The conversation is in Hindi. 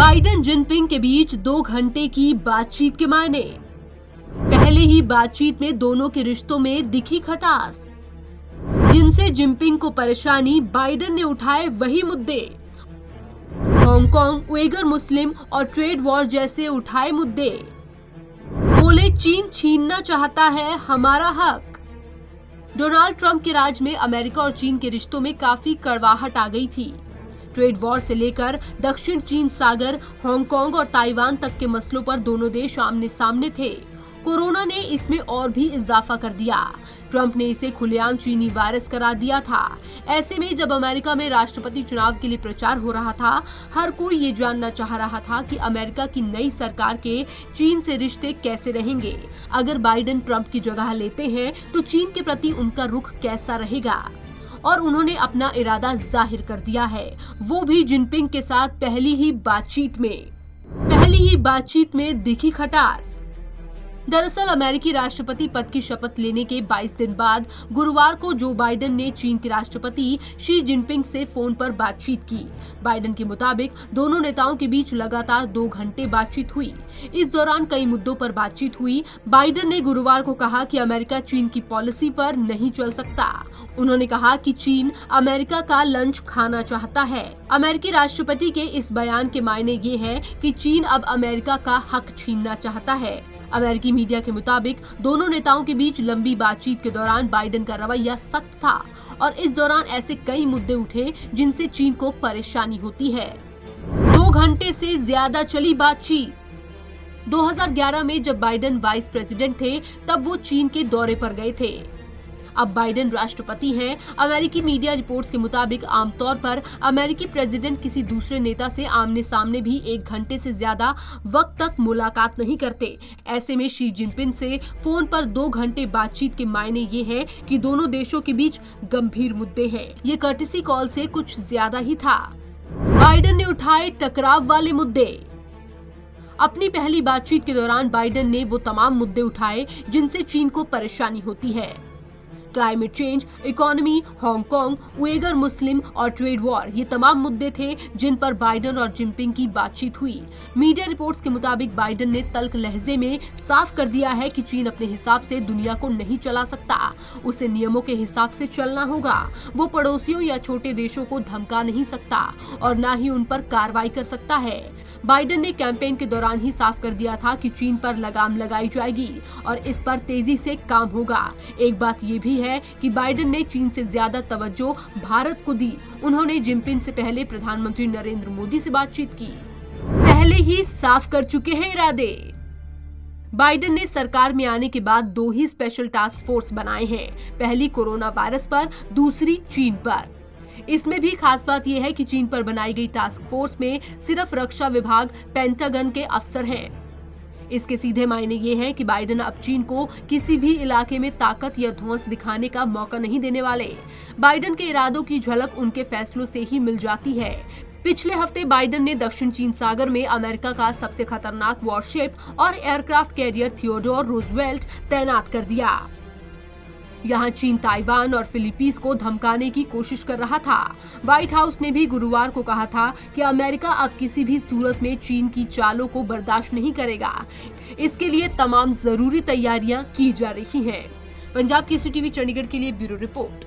बाइडेन जिनपिंग के बीच 2 घंटे की बातचीत के मायने। पहले ही बातचीत में दोनों के रिश्तों में दिखी खटास। जिनसे जिनपिंग को परेशानी, बाइडेन ने उठाए वही मुद्दे। हांगकांग, उइगर मुस्लिम और ट्रेड वॉर जैसे उठाए मुद्दे। बोले चीन छीनना चाहता है हमारा हक। डोनाल्ड ट्रंप के राज में अमेरिका और चीन के रिश्तों में काफी कड़वाहट आ गई थी। ट्रेड वॉर से लेकर दक्षिण चीन सागर, हांगकांग और ताइवान तक के मसलों पर दोनों देश आमने सामने थे। कोरोना ने इसमें और भी इजाफा कर दिया। ट्रंप ने इसे खुलेआम चीनी वायरस करार दिया था। ऐसे में जब अमेरिका में राष्ट्रपति चुनाव के लिए प्रचार हो रहा था, हर कोई ये जानना चाह रहा था कि अमेरिका की नई सरकार के चीन से रिश्ते कैसे रहेंगे। अगर बाइडेन ट्रंप की जगह लेते हैं तो चीन के प्रति उनका रुख कैसा रहेगा। और उन्होंने अपना इरादा जाहिर कर दिया है, वो भी जिनपिंग के साथ पहली ही बातचीत में दिखी खटास। दरअसल अमेरिकी राष्ट्रपति पद की शपथ लेने के 22 दिन बाद गुरुवार को जो बाइडेन ने चीन के राष्ट्रपति शी जिनपिंग से फोन पर बातचीत की। बाइडेन के मुताबिक दोनों नेताओं के बीच लगातार 2 घंटे बातचीत हुई। इस दौरान कई मुद्दों पर बातचीत हुई। बाइडेन ने गुरुवार को कहा कि अमेरिका चीन की पॉलिसी पर नहीं चल सकता। उन्होंने कहा कि चीन अमेरिका का लंच खाना चाहता है। अमेरिकी राष्ट्रपति के इस बयान के मायने ये है कि चीन अब अमेरिका का हक छीनना चाहता है। अमेरिकी मीडिया के मुताबिक दोनों नेताओं के बीच लंबी बातचीत के दौरान बाइडेन का रवैया सख्त था और इस दौरान ऐसे कई मुद्दे उठे जिनसे चीन को परेशानी होती है। 2 घंटे से ज्यादा चली बातचीत। 2011 में जब बाइडेन वाइस प्रेसिडेंट थे तब वो चीन के दौरे पर गए थे। अब बाइडेन राष्ट्रपति हैं। अमेरिकी मीडिया रिपोर्ट्स के मुताबिक आमतौर पर अमेरिकी प्रेसिडेंट किसी दूसरे नेता से आमने सामने भी 1 घंटे से ज्यादा वक्त तक मुलाकात नहीं करते। ऐसे में शी जिनपिंग से फोन पर 2 घंटे बातचीत के मायने ये है कि दोनों देशों के बीच गंभीर मुद्दे हैं। ये कर्टेसी कॉल से कुछ ज्यादा ही था। बाइडेन ने उठाए टकराव वाले मुद्दे। अपनी पहली बातचीत के दौरान बाइडेन ने वो तमाम मुद्दे उठाए जिनसे चीन को परेशानी होती है। Climate change, economy, Hong Kong, Uyghur Muslim और ट्रेड वॉर, ये तमाम मुद्दे थे जिन पर बाइडेन और जिनपिंग की बातचीत हुई। मीडिया रिपोर्ट्स के मुताबिक बाइडेन ने तल्ख लहजे में साफ कर दिया है कि चीन अपने हिसाब से दुनिया को नहीं चला सकता, उसे नियमों के हिसाब से चलना होगा। वो पड़ोसियों या छोटे देशों को धमका नहीं सकता और न ही उन पर कार्रवाई कर सकता है। बाइडेन ने कैंपेन के दौरान ही साफ कर दिया था कि चीन पर लगाम लगाई जाएगी और इस पर तेजी से काम होगा। एक बात ये भी है कि बाइडेन ने चीन से ज्यादा तवज्जो भारत को दी। उन्होंने जिनपिंग से पहले प्रधानमंत्री नरेंद्र मोदी से बातचीत की। पहले ही साफ कर चुके हैं इरादे। बाइडेन ने सरकार में आने के बाद 2 ही स्पेशल टास्क फोर्स बनाए हैं, पहली कोरोना वायरस पर, दूसरी चीन पर। इसमें भी खास बात यह है कि चीन पर बनाई गई टास्क फोर्स में सिर्फ रक्षा विभाग, पेंटागन के अफसर हैं। इसके सीधे मायने ये हैं कि बाइडेन अब चीन को किसी भी इलाके में ताकत या ध्वंस दिखाने का मौका नहीं देने वाले। बाइडेन के इरादों की झलक उनके फैसलों से ही मिल जाती है। पिछले हफ्ते बाइडेन ने दक्षिण चीन सागर में अमेरिका का सबसे खतरनाक वॉरशिप और एयरक्राफ्ट कैरियर थियोडोर रूजवेल्ट तैनात कर दिया। यहाँ चीन ताइवान और फिलीपींस को धमकाने की कोशिश कर रहा था। व्हाइट हाउस ने भी गुरुवार को कहा था कि अमेरिका अब किसी भी सूरत में चीन की चालों को बर्दाश्त नहीं करेगा। इसके लिए तमाम जरूरी तैयारियां की जा रही हैं। पंजाब केसरी टीवी चंडीगढ़ के लिए ब्यूरो रिपोर्ट।